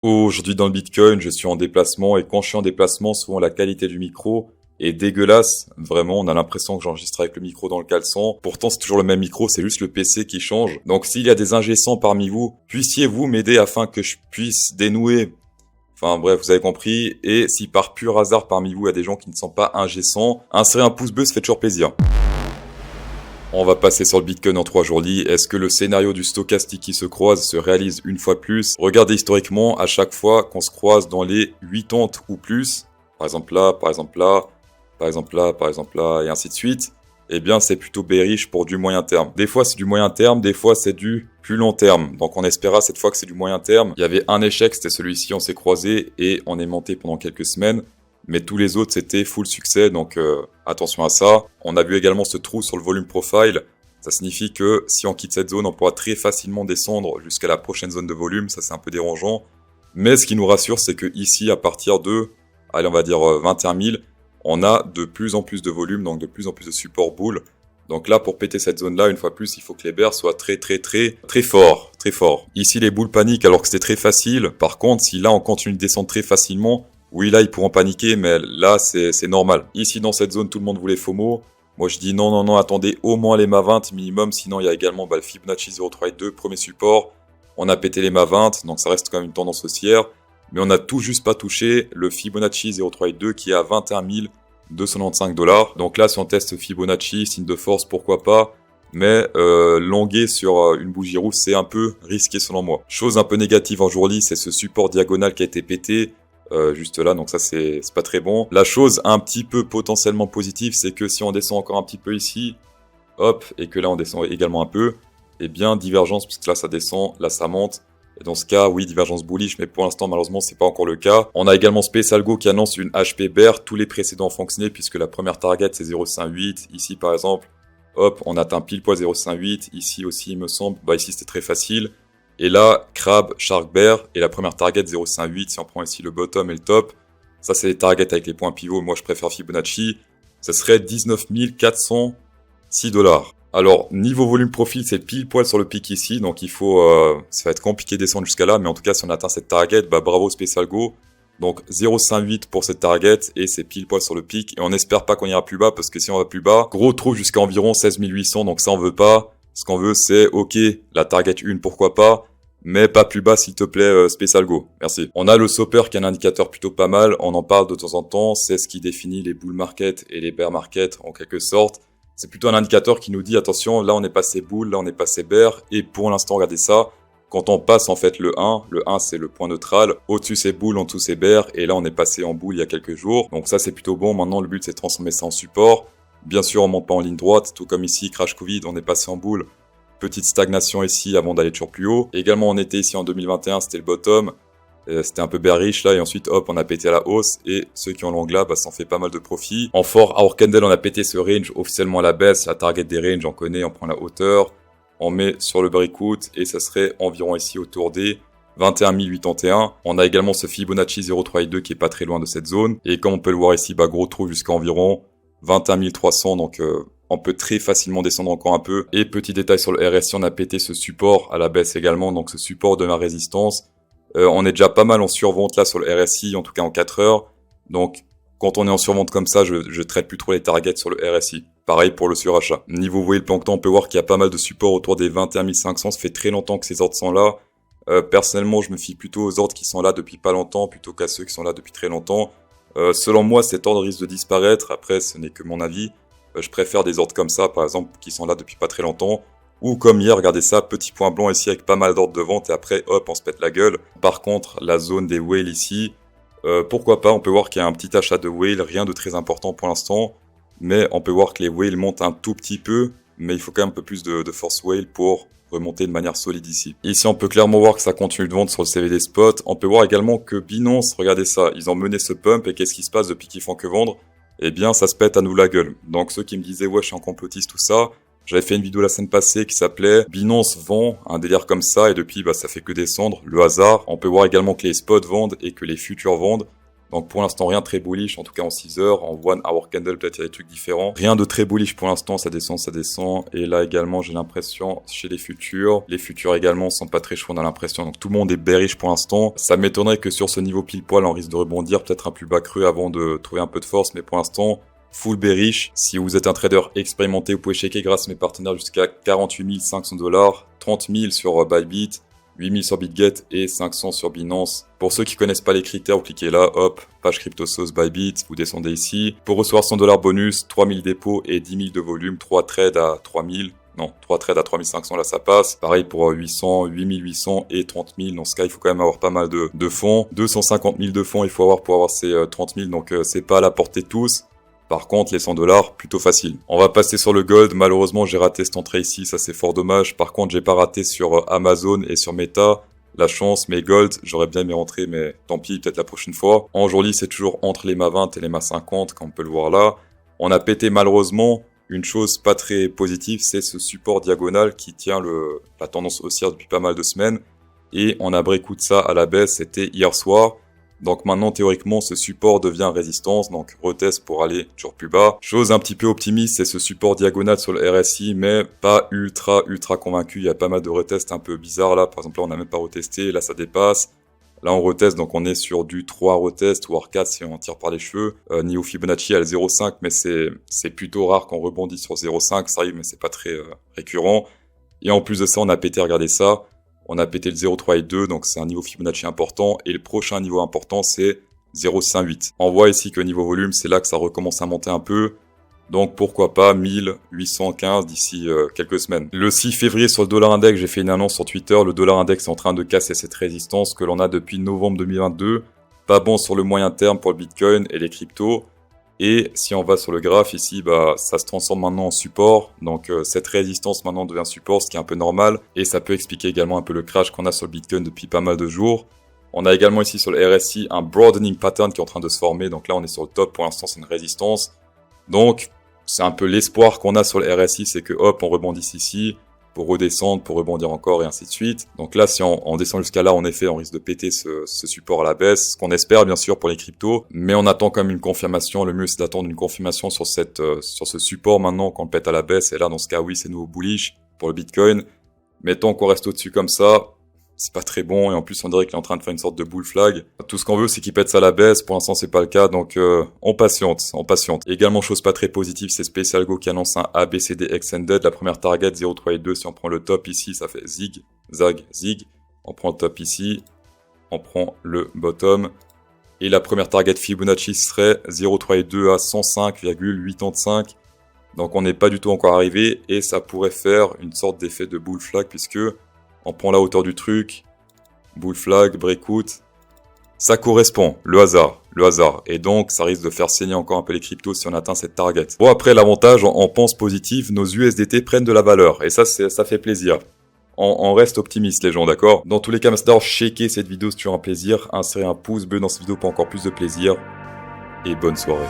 Aujourd'hui dans le Bitcoin, je suis en déplacement et quand je suis en déplacement, souvent la qualité du micro est dégueulasse. Vraiment, on a l'impression que j'enregistre avec le micro dans le caleçon. Pourtant, c'est toujours le même micro, c'est juste le PC qui change. Donc s'il y a des ingé-sons parmi vous, puissiez-vous m'aider afin que je puisse dénouer. Enfin bref, vous avez compris. Et si par pur hasard parmi vous, il y a des gens qui ne sont pas ingé-sons, insérez un pouce bleu, ça fait toujours plaisir. On va passer sur le Bitcoin en 3 jours lits. Est-ce que le scénario du stochastique qui se croise se réalise une fois plus? Regardez historiquement, à chaque fois qu'on se croise dans les 80 ou plus, par exemple là, par exemple là, par exemple là, par exemple là, et ainsi de suite, eh bien c'est plutôt bearish pour du moyen terme. Des fois c'est du moyen terme, des fois c'est du plus long terme. Donc on espéra cette fois que c'est du moyen terme. Il y avait un échec, c'était celui-ci, on s'est croisé et on est monté pendant quelques semaines. Mais tous les autres, c'était full succès, donc attention à ça. On a vu également ce trou sur le volume profile. Ça signifie que si on quitte cette zone, on pourra très facilement descendre jusqu'à la prochaine zone de volume. Ça, c'est un peu dérangeant. Mais ce qui nous rassure, c'est que ici, à partir de, allez, on va dire 21 000, on a de plus en plus de volume, donc de plus en plus de support bull. Donc là, pour péter cette zone-là, une fois plus, il faut que les bears soient très forts, très forts. Ici, les bulls paniquent alors que c'était très facile. Par contre, si là, on continue de descendre très facilement, oui, là, ils pourront paniquer, mais là, c'est normal. Ici, dans cette zone, tout le monde voulait FOMO. Moi, je dis non, attendez au moins les MA 20 minimum. Sinon, il y a également le Fibonacci 0.32, premier support. On a pété les MA 20, donc ça reste quand même une tendance haussière. Mais on n'a tout juste pas touché le Fibonacci 0.32 qui est à 21 295 $. Donc là, si on teste Fibonacci, signe de force, pourquoi pas. Mais longuer sur une bougie rouge, c'est un peu risqué selon moi. Chose un peu négative en jour-lit, c'est ce support diagonal qui a été pété. Juste là, donc ça c'est pas très bon. La chose un petit peu potentiellement positive, c'est que si on descend encore un petit peu ici, hop, et que là on descend également un peu, eh bien divergence, puisque là ça descend, là ça monte. Et dans ce cas, oui, divergence bullish, mais pour l'instant malheureusement c'est pas encore le cas. On a également Space Algo qui annonce une HP bear, tous les précédents ont fonctionné puisque la première target c'est 0.58, ici par exemple, hop, on atteint pile poil 0.58, ici aussi il me semble, bah ici c'était très facile. Et là, Crab, Shark Bear, et la première target 0.58, si on prend ici le bottom et le top, ça c'est les targets avec les points pivots, moi je préfère Fibonacci, ça serait 19 406 $. Alors, niveau volume profil, c'est pile poil sur le pic ici, donc il faut, ça va être compliqué de descendre jusqu'à là, mais en tout cas si on atteint cette target, bah bravo Special Go. Donc 0.58 pour cette target, et c'est pile poil sur le pic, et on espère pas qu'on ira plus bas, parce que si on va plus bas, gros trou jusqu'à environ 16 800, donc ça on veut pas. Ce qu'on veut, c'est, ok, la target 1, pourquoi pas, mais pas plus bas s'il te plaît, Special Go. Merci. On a le Soper qui est un indicateur plutôt pas mal, on en parle de temps en temps, c'est ce qui définit les bull market et les bear market en quelque sorte. C'est plutôt un indicateur qui nous dit, attention, là on est passé bull, là on est passé bear, et pour l'instant, regardez ça, quand on passe en fait le 1 c'est le point neutral, au-dessus c'est bull, en dessous c'est bear, et là on est passé en bull il y a quelques jours, donc ça c'est plutôt bon. Maintenant le but c'est de transformer ça en support. Bien sûr, on monte pas en ligne droite, tout comme ici, crash Covid, on est passé en bull. Petite stagnation ici avant d'aller toujours plus haut. Également, on était ici en 2021, c'était le bottom. C'était un peu bearish là, et ensuite, hop, on a pété à la hausse. Et ceux qui ont long là, bah, ça en fait pas mal de profit. En fort, Hour Candle, on a pété ce range officiellement à la baisse. La target des ranges, on connaît, on prend la hauteur. On met sur le breakout, et ça serait environ ici autour des 21 081. On a également ce Fibonacci 0.32 qui est pas très loin de cette zone. Et comme on peut le voir ici, bah, gros trou jusqu'à environ 21 300, donc on peut très facilement descendre encore un peu. Et petit détail sur le RSI, on a pété ce support à la baisse également, donc ce support de la résistance. On est déjà pas mal en survente là sur le RSI, en tout cas en 4 heures. Donc quand on est en survente comme ça, je traite plus trop les targets sur le RSI. Pareil pour le surachat. Niveau voyez le plancton, on peut voir qu'il y a pas mal de supports autour des 21 500. Ça fait très longtemps que ces ordres sont là. Personnellement, je me fie plutôt aux ordres qui sont là depuis pas longtemps, plutôt qu'à ceux qui sont là depuis très longtemps. Selon moi, cet ordre risque de disparaître. Après, ce n'est que mon avis. Je préfère des ordres comme ça, par exemple, qui sont là depuis pas très longtemps. Ou comme hier, regardez ça, petit point blanc ici avec pas mal d'ordres de vente et après, hop, on se pète la gueule. Par contre, la zone des whales ici, pourquoi pas, on peut voir qu'il y a un petit achat de whale, rien de très important pour l'instant. Mais on peut voir que les whales montent un tout petit peu, mais il faut quand même un peu plus de force whale pour remonter de manière solide ici. Ici, on peut clairement voir que ça continue de vendre sur le CVD Spot. On peut voir également que Binance, regardez ça, ils ont mené ce pump et qu'est-ce qui se passe depuis qu'ils font que vendre? Eh bien, ça se pète à nous la gueule. Donc, ceux qui me disaient, ouais, je suis un complotiste, tout ça, j'avais fait une vidéo la semaine passée qui s'appelait Binance vend, un délire comme ça, et depuis, bah, ça fait que descendre. Le hasard. On peut voir également que les spots vendent et que les futurs vendent. Donc pour l'instant, rien de très bullish, en tout cas en 6 heures. En 1 hour candle, peut-être il y a des trucs différents. Rien de très bullish pour l'instant, ça descend, ça descend. Et là également, j'ai l'impression, chez les futurs également sont pas très chauds, on a l'impression. Donc tout le monde est bearish pour l'instant. Ça m'étonnerait que sur ce niveau pile poil, on risque de rebondir, peut-être un plus bas creux avant de trouver un peu de force. Mais pour l'instant, full bearish. Si vous êtes un trader expérimenté, vous pouvez checker grâce à mes partenaires jusqu'à 48 500 $, 30 000 sur Bybit, 8 000 sur BitGet et 500 sur Binance. Pour ceux qui connaissent pas les critères, vous cliquez là, hop, page CryptoSauce Bybit, vous descendez ici. Pour recevoir 100 $ bonus, 3 000 dépôts et 10 000 de volume, 3 trades à 3 000. Non, 3 trades à 3500, là ça passe. Pareil pour 800, 8800 et 30 000. Dans ce cas, il faut quand même avoir pas mal de fonds. 250 000 de fonds, il faut avoir pour avoir ces 30 000. Donc c'est pas à la portée de tous. Par contre, les 100 $, plutôt facile. On va passer sur le gold. Malheureusement, j'ai raté cette entrée ici. Ça, c'est fort dommage. Par contre, j'ai pas raté sur Amazon et sur Meta. La chance, mais gold, j'aurais bien aimé rentrer, mais tant pis, peut-être la prochaine fois. En journée, c'est toujours entre les MA 20 et les MA 50, comme on peut le voir là. On a pété malheureusement. Une chose pas très positive, c'est ce support diagonal qui tient la tendance haussière depuis pas mal de semaines. Et on a breakout ça à la baisse, c'était hier soir. Donc maintenant, théoriquement, ce support devient résistance, donc retest pour aller toujours plus bas. Chose un petit peu optimiste, c'est ce support diagonal sur le RSI, mais pas ultra convaincu. Il y a pas mal de retests un peu bizarres là. Par exemple, là, on n'a même pas retesté, là, ça dépasse. Là, on reteste, donc on est sur du 3 retest, voire 4 si on tire par les cheveux. Niveau Fibonacci, elle 0,5, mais c'est plutôt rare qu'on rebondit sur 0,5. Ça arrive, mais c'est pas très récurrent. Et en plus de ça, on a pété, regardez ça. On a pété le 0,3 et 2, donc c'est un niveau Fibonacci important. Et le prochain niveau important, c'est 0,68. On voit ici que niveau volume, c'est là que ça recommence à monter un peu. Donc pourquoi pas 1815 d'ici quelques semaines. Le 6 février sur le dollar index, j'ai fait une annonce sur Twitter. Le dollar index est en train de casser cette résistance que l'on a depuis novembre 2022. Pas bon sur le moyen terme pour le Bitcoin et les cryptos. Et si on va sur le graphe ici, bah ça se transforme maintenant en support. Donc cette résistance maintenant devient support, ce qui est un peu normal. Et ça peut expliquer également un peu le crash qu'on a sur le Bitcoin depuis pas mal de jours. On a également ici sur le RSI un broadening pattern qui est en train de se former. Donc là on est sur le top, pour l'instant c'est une résistance. Donc c'est un peu l'espoir qu'on a sur le RSI, c'est que hop on rebondisse ici pour redescendre, pour rebondir encore et ainsi de suite. Donc là, si on descend jusqu'à là, en effet, on risque de péter ce support à la baisse, ce qu'on espère bien sûr pour les cryptos, mais on attend quand même une confirmation. Le mieux, c'est d'attendre une confirmation sur ce support maintenant qu'on le pète à la baisse. Et là, dans ce cas, oui, c'est nouveau bullish pour le Bitcoin. Mais tant qu'on reste au-dessus comme ça, c'est pas très bon. Et en plus, on dirait qu'il est en train de faire une sorte de bull flag. Tout ce qu'on veut, c'est qu'il pète ça à la baisse. Pour l'instant, c'est pas le cas. Donc, on patiente. Également, chose pas très positive, c'est SpaceAlgo qui annonce un ABCD Extended. La première target, 0,3 et 2. Si on prend le top ici, ça fait zig, zag, zig. On prend le top ici. On prend le bottom. Et la première target Fibonacci serait 0,3 et 2 à 105,85. Donc, on n'est pas du tout encore arrivé. Et ça pourrait faire une sorte d'effet de bull flag puisque on prend la hauteur du truc, bull flag, breakout, ça correspond, le hasard. Et donc, ça risque de faire saigner encore un peu les cryptos si on atteint cette target. Bon, après, l'avantage, on pense positif, nos USDT prennent de la valeur, et ça fait plaisir. On reste optimiste, les gens, d'accord? Dans tous les cas, merci d'avoir checké cette vidéo si tu as un plaisir. Insérez un pouce bleu dans cette vidéo pour encore plus de plaisir, et bonne soirée.